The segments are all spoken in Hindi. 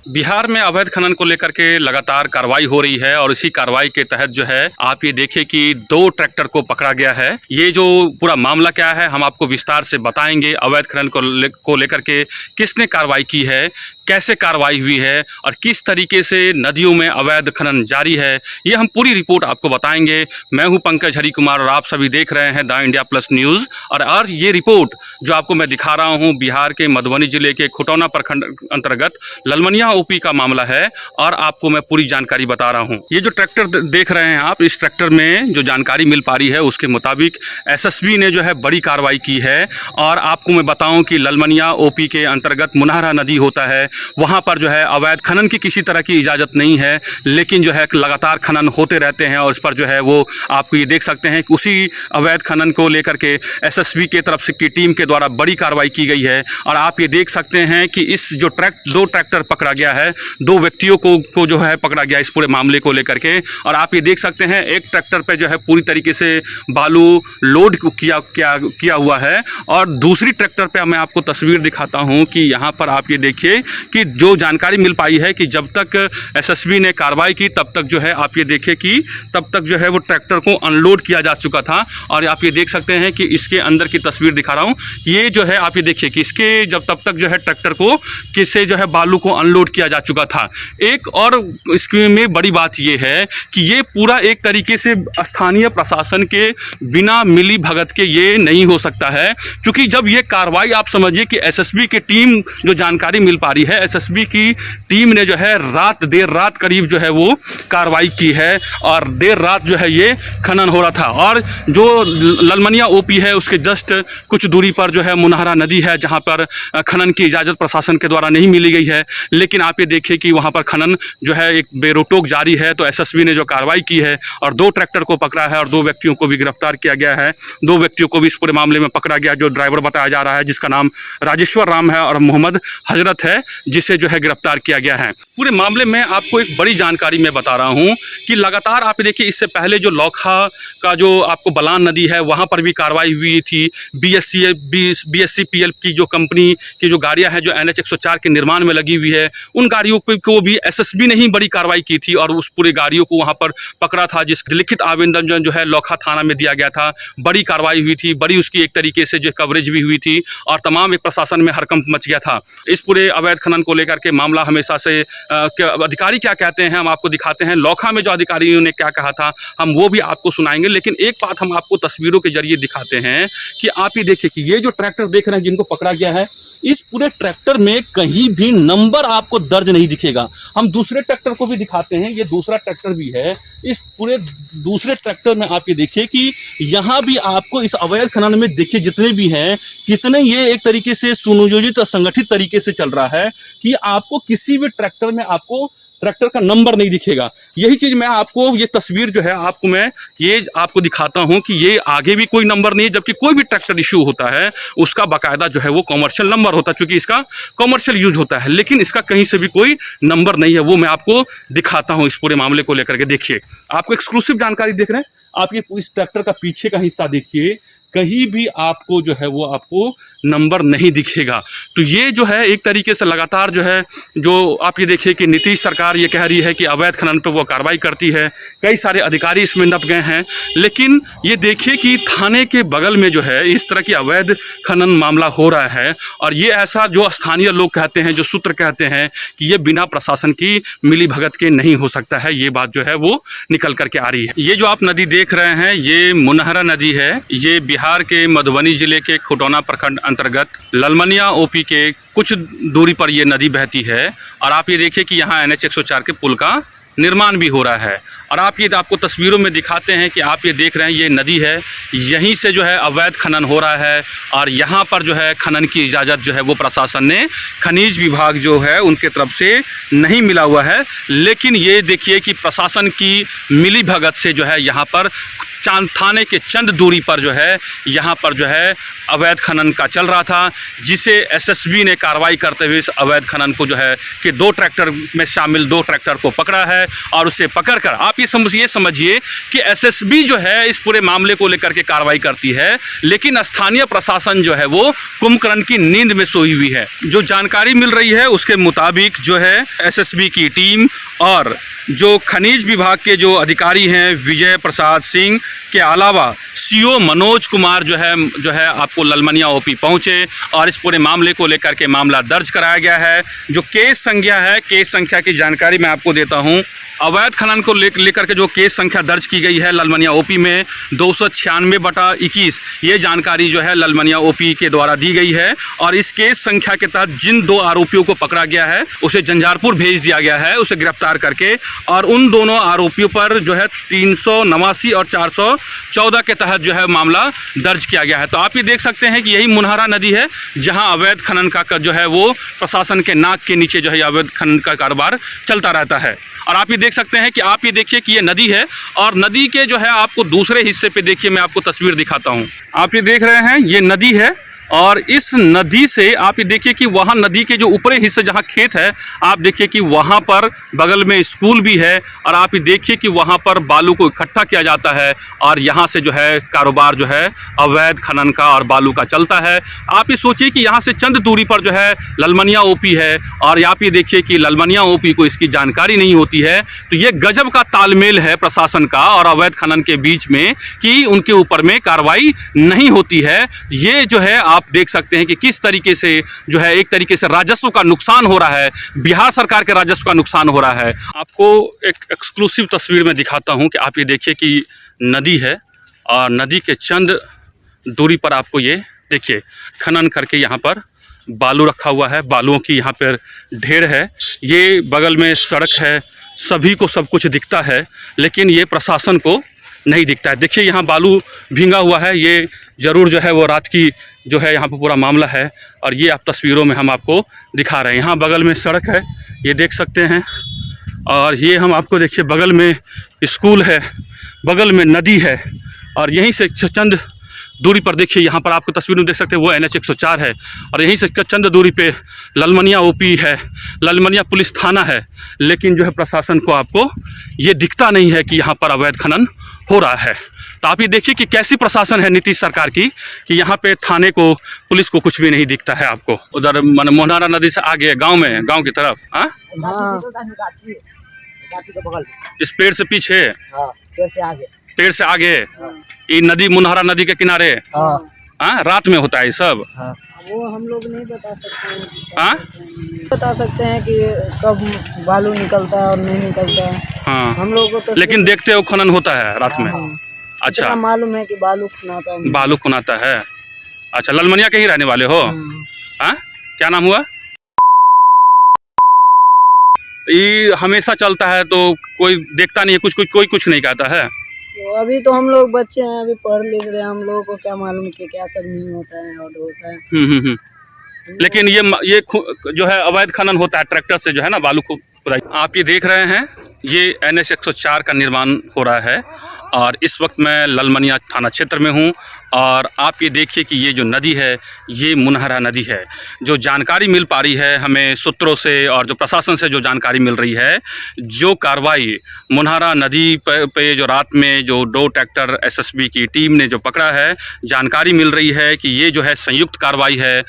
बिहार में अवैध खनन को लेकर के लगातार कार्रवाई हो रही है और इसी कार्रवाई के तहत जो है आप ये देखिए कि 2 ट्रैक्टर को पकड़ा गया है। ये जो पूरा मामला क्या है हम आपको विस्तार से बताएंगे। अवैध खनन को लेकर के किसने कार्रवाई की है, कैसे कार्रवाई हुई है और किस तरीके से नदियों में अवैध खनन जारी है, ये हम पूरी रिपोर्ट आपको बताएंगे। मैं हूं पंकज हरिकुमार और आप सभी देख रहे हैं द इंडिया प्लस न्यूज़। और ये रिपोर्ट जो आपको मैं दिखा रहा हूं बिहार के मधुबनी जिले के खुटौना प्रखंड अंतर्गत ललमनिया ओपी का मामला है और आपको मैं पूरी जानकारी बता रहा हूं। ये जो ट्रैक्टर देख रहे हैं आप, इस ट्रैक्टर में जो जानकारी मिल पा रही है उसके मुताबिक एसएसबी ने जो है बड़ी कार्रवाई की है। और आपको मैं बताऊं कि ललमनिया ओपी के अंतर्गत मुनहरा नदी होता है, वहां पर जो है अवैध खनन की किसी तरह की इजाजत नहीं है, लेकिन जो है लगातार खनन होते रहते हैं और इस पर जो है वो आपको ये देख सकते हैं कि उसी अवैध खनन को लेकर के एसएसबी के तरफ से की टीम के द्वारा बड़ी कार्रवाई की गई है। और आप ये देख सकते हैं कि इस जो 2 ट्रैक्टर पकड़ा गया है, 2 व्यक्तियों को जो है पकड़ा गया इस पूरे मामले को लेकर के। और आप ये देख सकते हैं एक ट्रैक्टर पे जो है पूरी तरीके से बालू लोड किया हुआ है और दूसरी ट्रैक्टर पे मैं आपको तस्वीर दिखाता हूं कि यहाँ पर आप ये देखिए कि जो जानकारी मिल पाई है कि जब तक एसएसबी ने कार्रवाई की तब तक जो है आप ये देखिए कि तब तक जो है वो ट्रैक्टर को अनलोड किया जा चुका था। और आप ये देख सकते हैं कि इसके अंदर की तस्वीर दिखा रहा हूँ, ये जो है आप ये देखिए कि इसके जब तब तक जो है ट्रैक्टर को किससे जो है बालू को अनलोड किया जा चुका था। एक और इसमें बड़ी बात ये है कि ये पूरा एक तरीके से स्थानीय प्रशासन के बिना मिली भगत के ये नहीं हो सकता है, क्योंकि जब ये कार्रवाई आप समझिए कि एसएसबी की टीम जो जानकारी मिल पा रही है, एसएसबी की टीम ने जो है देर रात करीब जो है वो कार्रवाई की है और देर रात जो है ये खनन हो रहा था। और जो ललमनिया ओपी है उसके जस्ट कुछ दूरी पर जो है मुनहरा नदी है, जहां पर खनन की इजाज़त प्रशासन के द्वारा नहीं मिली गई है, लेकिन आप ये देखिए कि वहां पर खनन जो है एक बेरोक जारी है। तो एसएसबी ने जो कार्रवाई की है और 2 ट्रैक्टर को पकड़ा है और 2 व्यक्तियों को भी गिरफ्तार किया गया है। 2 व्यक्तियों को भी इस पूरे मामले में पकड़ा गया, जो ड्राइवर बताया जा रहा है जिसका नाम राजेश्वर राम है और मोहम्मद हजरत है, जिसे जो है गिरफ्तार किया गया है। पूरे मामले में आपको एक बड़ी जानकारी मैं बता रहा हूं कि लगातार आप देखिए इससे पहले जो लौखा का जो आपको बलान नदी है वहां पर भी कार्रवाई हुई थी। बीएससीपीएल की जो कंपनी की जो गाड़ियां हैं जो NH 104 के निर्माण में लगी हुई है, उन गाड़ियों को भी एसएसबी ने ही बड़ी कार्रवाई की थी और उस पूरे गाड़ियों को वहां पर पकड़ा था, जिस लिखित आवेदन जो है लौखा थाना में दिया गया था। बड़ी कार्रवाई हुई थी, बड़ी उसकी एक तरीके से जो कवरेज भी हुई थी और तमाम एक प्रशासन में हड़कंप मच गया था। इस पूरे अवैध खनन को लेकर के मामला हमेशा से अधिकारी क्या कहते हैं हम आपको दिखाते हैं। लौखा में जो अधिकारियों ने क्या कहा था हम वो भी आपको सुनाएंगे, लेकिन एक बात हम आपको तस्वीरों के जरिए दिखाते हैं कि आप ये देखिए कि ये जो ट्रैक्टर देख रहे हैं जिनको पकड़ा गया है, इस पूरे ट्रैक्टर में कहीं भी नंबर आपको दर्ज नहीं दिखेगा। हम दूसरे ट्रैक्टर को भी दिखाते हैं, ये दूसरा ट्रैक्टर भी है। इस पूरे दूसरे ट्रैक्टर में आप ये देखिए कि यहाँ भी आपको इस अवैध खनन में देखिए जितने भी हैं कितने ये एक तरीके से सुनियोजित और संगठित तरीके से चल रहा है कि आपको किसी भी ट्रैक्टर में आपको ट्रैक्टर का नंबर नहीं दिखेगा। यही चीज मैं आपको ये तस्वीर जो है आपको मैं ये आपको दिखाता हूं कि ये आगे भी कोई नंबर नहीं है, जबकि कोई भी ट्रैक्टर इशू होता है उसका बाकायदा जो है वो कॉमर्शियल नंबर होता है, क्योंकि इसका कॉमर्शियल यूज होता है, लेकिन इसका कहीं से भी कोई नंबर नहीं है। वो मैं आपको दिखाता हूं इस पूरे मामले को लेकर के। देखिए आपको एक्सक्लूसिव जानकारी देख रहे हैं, आप ये इस ट्रैक्टर का पीछे का हिस्सा देखिए, कहीं भी आपको जो है वो आपको नंबर नहीं दिखेगा। तो ये जो है एक तरीके से लगातार जो है जो आप ये देखिए कि नीतीश सरकार ये कह रही है कि अवैध खनन पर वो कार्रवाई करती है, कई सारे अधिकारी इसमें नप गए हैं, लेकिन ये देखिए कि थाने के बगल में जो है इस तरह की अवैध खनन मामला हो रहा है। और ये ऐसा जो स्थानीय लोग कहते हैं, जो सूत्र कहते हैं कि ये बिना प्रशासन की मिली भगत के नहीं हो सकता है, ये बात जो है वो निकल करके आ रही है। ये जो आप नदी देख रहे हैं ये मुनहरा नदी है, ये बिहार के मधुबनी जिले के खुटौना प्रखंड अंतर्गत ललमनिया ओपी के कुछ दूरी पर ये नदी बहती है। और आप ये देखिए कि यहाँ NH 104 के पुल का निर्माण भी हो रहा है। और आप ये आपको तस्वीरों में दिखाते हैं कि आप ये देख रहे हैं ये नदी है, यहीं से जो है अवैध खनन हो रहा है और यहाँ पर जो है खनन की इजाज़त जो है वो प्रशासन ने, खनिज विभाग जो है उनके तरफ से नहीं मिला हुआ है। लेकिन ये देखिए कि प्रशासन की मिली भगत से जो है यहाँ पर थाने के चंद दूरी पर जो है यहाँ पर जो है अवैध खनन का चल रहा था, जिसे एसएसबी ने कार्रवाई करते हुए इस अवैध खनन को जो है कि 2 ट्रैक्टर में शामिल 2 ट्रैक्टर को पकड़ा है। और उसे पकड़कर आप ये समझिए कि एसएसबी जो है इस पूरे मामले को लेकर के कार्रवाई करती है, लेकिन स्थानीय प्रशासन जो है वो कुंभकर्ण की नींद में सोई हुई है। जो जानकारी मिल रही है उसके मुताबिक जो है एसएसबी की टीम और जो खनिज विभाग के जो अधिकारी हैं विजय प्रसाद सिंह के अलावा सीओ मनोज कुमार जो है आपको ललमनिया ओपी पहुंचे और इस पूरे मामले को लेकर के मामला दर्ज कराया गया है। जो केस संख्या की जानकारी मैं आपको देता हूं। अवैध खनन को लेकर के जो केस संख्या दर्ज की गई है ललमनिया ओपी में 296/21 ये जानकारी जो है ललमनिया ओपी के द्वारा दी गई है। और इस केस संख्या के तहत जिन 2 आरोपियों को पकड़ा गया है उसे जंजारपुर भेज दिया गया है, उसे गिरफ्तार करके। और उन दोनों आरोपियों पर जो है 389 और 414 के तहत जो है मामला दर्ज किया गया है। तो आप ये देख सकते हैं कि यही मुनहरा नदी है जहां अवैध खनन का जो है वो प्रशासन के नाक के नीचे जो है अवैध खनन का कारोबार चलता रहता है। और आप ये देख सकते हैं कि आप ये देखिए कि ये नदी है और नदी के जो है आपको दूसरे हिस्से पे देखिए, मैं आपको तस्वीर दिखाता हूँ। आप ये देख रहे हैं ये नदी है और इस नदी से आप ये देखिए कि वहाँ नदी के जो ऊपरी हिस्से जहाँ खेत है आप देखिए कि वहाँ पर बगल में स्कूल भी है। और आप ये देखिए कि वहाँ पर बालू को इकट्ठा किया जाता है और यहाँ से जो है कारोबार जो है अवैध खनन का और बालू का चलता है। आप ये सोचिए कि यहाँ से चंद दूरी पर जो है ललमनिया ओपी है और आप ये देखिए कि ललमनिया ओपी को इसकी जानकारी नहीं होती है। तो ये गजब का तालमेल है प्रशासन का और अवैध खनन के बीच में कि उनके ऊपर में कार्रवाई नहीं होती है। ये जो है आप देख सकते हैं कि किस तरीके से जो है एक तरीके से राजस्व का नुकसान हो रहा है, बिहार सरकार के राजस्व का नुकसान हो रहा है। आपको एक एक्सक्लूसिव तस्वीर में दिखाता हूं कि आप ये देखिए कि नदी है और नदी के चंद दूरी पर आपको ये देखिए खनन करके यहाँ पर बालू रखा हुआ है, बालुओं की यहाँ पर ढेर है। ये बगल में सड़क है, सभी को सब कुछ दिखता है लेकिन ये प्रशासन को नहीं दिखता है। देखिए यहाँ बालू भींगा हुआ है, ये ज़रूर जो है वो रात की जो है यहाँ पर पूरा मामला है। और ये आप तस्वीरों में हम आपको दिखा रहे हैं। यहाँ बगल में सड़क है, ये देख सकते हैं। और ये हम आपको देखिए बगल में स्कूल है, बगल में नदी है और यहीं से चंद दूरी पर देखिए यहाँ पर आपको तस्वीर में देख सकते हैं वो NH 104 है और यहीं से चंद दूरी पे ललमनिया ओपी है, ललमनिया पुलिस थाना है। लेकिन जो है प्रशासन को आपको ये दिखता नहीं है कि यहाँ पर अवैध खनन हो रहा है। तो आप ये देखिए कि कैसी प्रशासन है नीतीश सरकार की कि यहाँ पे थाने को पुलिस को कुछ भी नहीं दिखता है आपको। उधर मुनहरा नदी से आगे गांव की तरफ इस पेड़ से पीछे पेड़ से आगे ये नदी मुनहरा नदी के किनारे रात में होता है ये सब। वो हम लोग नहीं बता सकते हैं कि कब बालू निकलता है और नहीं निकलता है। हाँ हम लोग को तो लेकिन देखते हो खनन होता है रात में। अच्छा मालूम है कि बालू खुनाता है। बालू खुनाता है। अच्छा ललमनिया के ही रहने वाले हो? हाँ क्या नाम हुआ? ये हमेशा चलता है तो कोई देखता नहीं है, कोई कुछ नहीं कहता है। तो अभी तो हम लोग बच्चे हैं, अभी पढ़ लिख रहे हैं, हम लोगों को क्या मालूम कि क्या सब नहीं होता है और होता है। लेकिन ये जो है अवैध खनन होता है ट्रैक्टर से जो है ना बालू को। आप ये देख रहे हैं ये NH 104 का निर्माण हो रहा है और इस वक्त मैं ललमनिया थाना क्षेत्र में हूँ। और आप ये देखिए कि ये जो नदी है ये मुनहरा नदी है। जो जानकारी मिल पा रही है हमें सूत्रों से और जो प्रशासन से जो जानकारी मिल रही है, जो कार्रवाई मुनहरा नदी पे जो रात में जो 2 ट्रैक्टर एसएसबी की टीम ने जो पकड़ा है, जानकारी मिल रही है कि ये जो है संयुक्त कार्रवाई है।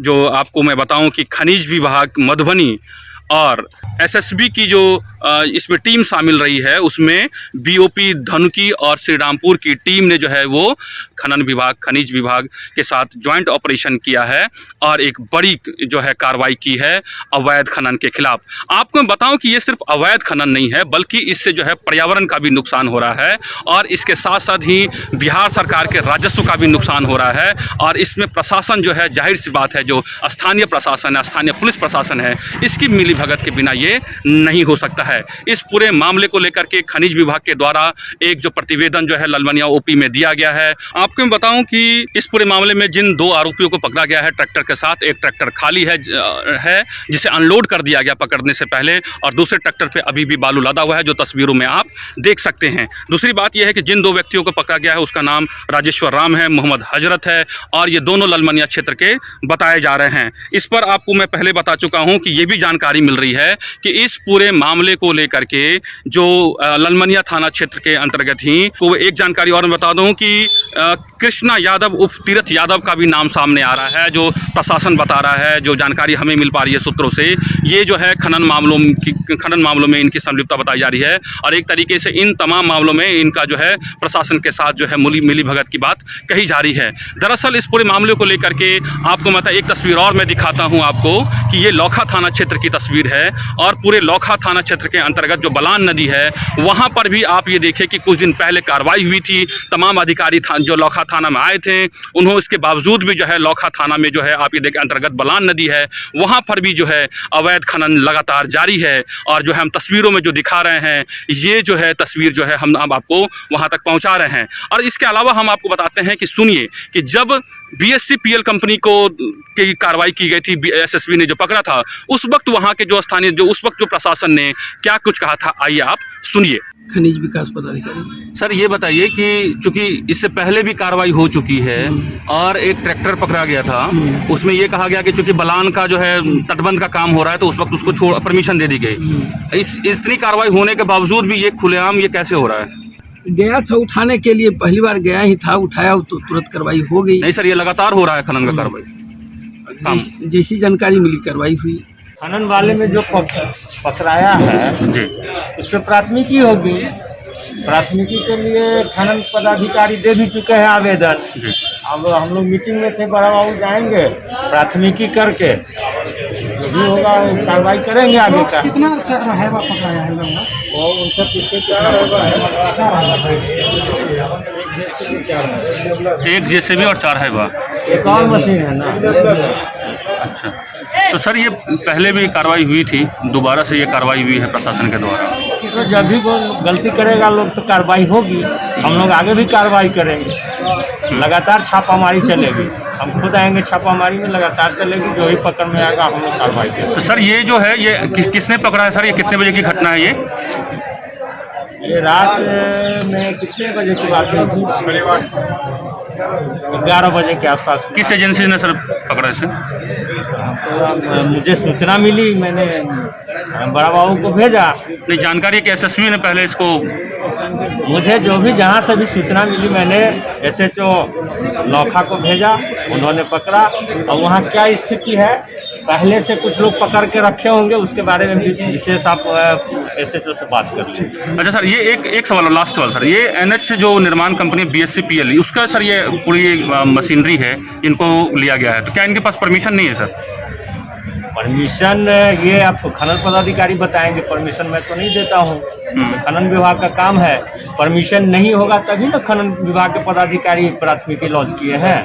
जो आपको मैं बताऊं कि खनिज विभाग मधुबनी और एसएसबी की जो इसमें टीम शामिल रही है उसमें बीओपी धनुकी और श्री रामपुर की टीम ने जो है वो खनन विभाग खनिज विभाग के साथ ज्वाइंट ऑपरेशन किया है और एक बड़ी जो है कार्रवाई की है अवैध खनन के खिलाफ। आपको मैं बताऊं कि ये सिर्फ अवैध खनन नहीं है बल्कि इससे जो है पर्यावरण का भी नुकसान हो रहा है और इसके साथ साथ ही बिहार सरकार के राजस्व का भी नुकसान हो रहा है। और इसमें प्रशासन जो है जाहिर सी बात है जो स्थानीय प्रशासन है, स्थानीय पुलिस प्रशासन है, इसकी मिली भगत के बिना ये नहीं हो सकता है। इस पूरे मामले को लेकर के खनिज विभाग के द्वारा एक जो प्रतिवेदन जो है ललमनिया ओपी में दिया गया है। आपको मैं बताऊं कि इस पूरे मामले में जिन 2 आरोपियों को पकड़ा गया है ट्रैक्टर के साथ, एक ट्रैक्टर खाली है जिसे अनलोड कर दिया गया पकड़ने से पहले, और दूसरे ट्रैक्टर पे अभी भी बालू लदा हुआ है जो तस्वीरों में आप देख सकते हैं। दूसरी बात यह है कि जिन 2 व्यक्तियों को पकड़ा गया है उसका नाम राजेश्वर राम है, मोहम्मद हजरत है, और ये दोनों ललमनिया क्षेत्र के बताए जा रहे हैं। इस पर आपको मैं पहले बता चुका हूं कि ये भी जानकारी मिल रही है कि इस पूरे मामले को लेकर के जो ललमनिया थाना क्षेत्र के अंतर्गत ही को एक जानकारी और मैं बता दूं कि कृष्णा यादव उर्फ तीरथ यादव का भी नाम सामने आ रहा है, जो प्रशासन बता रहा है, जो जानकारी हमें मिल पा रही है सूत्रों से। ये जो है खनन मामलों में इनकी संलिप्तता बताई जा रही है, और एक तरीके से इन तमाम मामलों में इनका जो है प्रशासन के साथ जो है मिली भगत की बात कही जा रही है। दरअसल इस पूरे मामले को लेकर के आपको मतलब एक तस्वीर और मैं दिखाता हूं आपको कि ये लौखा थाना क्षेत्र की तस्वीर है, और पूरे लौखा थाना क्षेत्र के अंतर्गत जो बलान नदी है वहां पर भी आप ये देखिए कि कुछ दिन पहले कार्रवाई हुई थी। तमाम अधिकारी जो लौखा थाना में आए थे उन्होंने इसके बावजूद भी जो है लौखा थाना में जो है आप ये देखिए अंतर्गत बलान नदी है वहां पर भी जो है अवैध खनन लगातार जारी है, और जो है हम तस्वीरों में जो दिखा रहे हैं ये जो है तस्वीर जो है हम अब आपको वहां तक पहुंचा रहे हैं। और इसके अलावा हम आपको बताते हैं कि सुनिए कि जब BSCPL कंपनी को की कार्रवाई की गई थी, SSB ने जो पकड़ा था, उस वक्त वहां के जो स्थानीय उस वक्त जो प्रशासन ने क्या कुछ कहा था, आइए आप सुनिए। खनिज विकास पदाधिकारी। सर ये बताइए कि चूंकि इससे पहले भी कार्रवाई हो चुकी है और एक ट्रैक्टर पकड़ा गया था, उसमें ये कहा गया कि चूंकि बलान का जो है तटबंध का काम हो रहा है तो उस वक्त उसको परमिशन दे दी गई। इतनी कार्रवाई होने के बावजूद भी ये खुलेआम ये कैसे हो रहा है? गया था उठाने के लिए, पहली बार गया ही था, उठाया तो तुरंत कार्रवाई हो गई। नहीं सर, ये लगातार हो रहा है खनन का कार्रवाई। जैसी जानकारी मिली कार्रवाई हुई। खनन वाले में जो पकड़ाया है जी, उस पर प्राथमिकी होगी। प्राथमिकी के लिए खनन पदाधिकारी दे भी चुके हैं आवेदन। अब हम लोग मीटिंग में थे, बड़ा बाबू जाएंगे, प्राथमिकी करके जो भी होगा कार्रवाई करेंगे आगे का। कितना है पकड़ाया है लोग? वो उनसे पूछे एक JCB और 4 है वह। एक और मशीन है ना। अच्छा, तो सर ये पहले भी कार्रवाई हुई थी, दोबारा से ये कार्रवाई हुई है प्रशासन के द्वारा? तो जब भी वो गलती करेगा लोग तो कार्रवाई होगी। हम लोग आगे भी कार्रवाई करेंगे, लगातार छापामारी चलेगी। हम खुद आएंगे छापामारी में, लगातार चलेगी। जो भी पकड़ में आएगा हम लोग कार्रवाई करेंगे। तो सर ये जो है ये किसने पकड़ा है सर? ये कितने बजे की घटना है ये रात में कितने बजे की बात है? 11 बजे के आसपास। किस एजेंसी ने सर पकड़ा इसे? तो मुझे सूचना मिली, मैंने बड़ा बाबू को भेजा। नहीं, जानकारी है कि SSB ने पहले इसको, मुझे जो भी जहाँ से भी सूचना मिली मैंने SHO लौखा को भेजा, उन्होंने पकड़ा। और वहाँ क्या स्थिति है, पहले से कुछ लोग पकड़ के रखे होंगे, उसके बारे में भी विशेष आप SHO से बात करें। अच्छा सर, ये एक सवाल, लास्ट सवाल सर, ये NH जो निर्माण कंपनी BSCPL उसका सर ये पूरी मशीनरी है इनको लिया गया है, तो क्या इनके पास परमिशन नहीं है सर? परमिशन ये आपको खनन पदाधिकारी बताएंगे, परमिशन मैं तो नहीं देता हूँ। खनन विभाग का काम है, परमिशन नहीं होगा तभी ना खनन विभाग के पदाधिकारी प्राथमिकी लॉन्च किए हैं।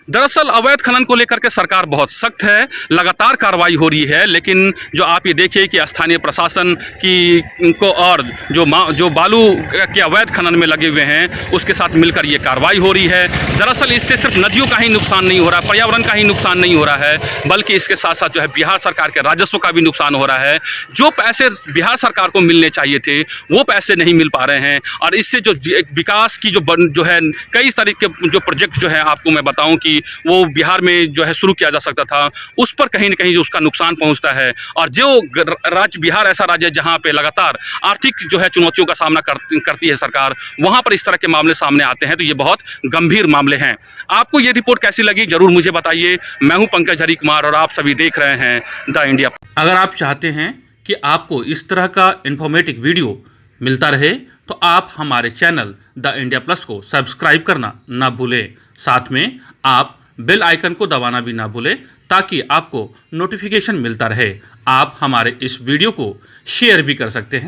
दरअसल अवैध खनन को लेकर के सरकार बहुत सख्त है, लगातार कार्रवाई हो रही है, लेकिन जो आप ये देखिए कि स्थानीय प्रशासन की को और जो बालू के अवैध खनन में लगे हुए हैं उसके साथ मिलकर ये कार्रवाई हो रही है। दरअसल इससे सिर्फ नदियों का ही नुकसान नहीं हो रहा, पर्यावरण का ही नुकसान नहीं हो रहा है, बल्कि इसके साथ साथ जो है बिहार सरकार के राजस्व का भी नुकसान हो रहा है। जो पैसे बिहार सरकार को मिलने चाहिए थे वो पैसे नहीं मिल पा रहे हैं, और इससे जो विकास की जो है कई तरीके के जो प्रोजेक्ट जो है आपको मैं बताऊं कि वो बिहार में जो है शुरू किया जा सकता था, उस पर कहीं न कहीं जो उसका नुकसान पहुंचता है। और जो राज्य बिहार ऐसा राज्य है जहां पे लगातार आर्थिक जो है चुनौतियों का सामना करती है सरकार, वहां पर इस तरह के मामले सामने आते हैं, तो ये बहुत गंभीर मामले हैं। आपको ये रिपोर्ट कैसी लगी जरूर मुझे बताइए। मैं हूं पंकज हरी कुमार और आप सभी देख रहे हैं द इंडिया। अगर आप चाहते हैं कि आपको इस तरह का इंफॉर्मेटिव वीडियो मिलता रहे तो आप हमारे चैनल द इंडिया प्लस को सब्सक्राइब करना ना भूलें। साथ में आप बेल आइकन को दबाना भी ना भूलें ताकि आपको नोटिफिकेशन मिलता रहे। आप हमारे इस वीडियो को शेयर भी कर सकते हैं।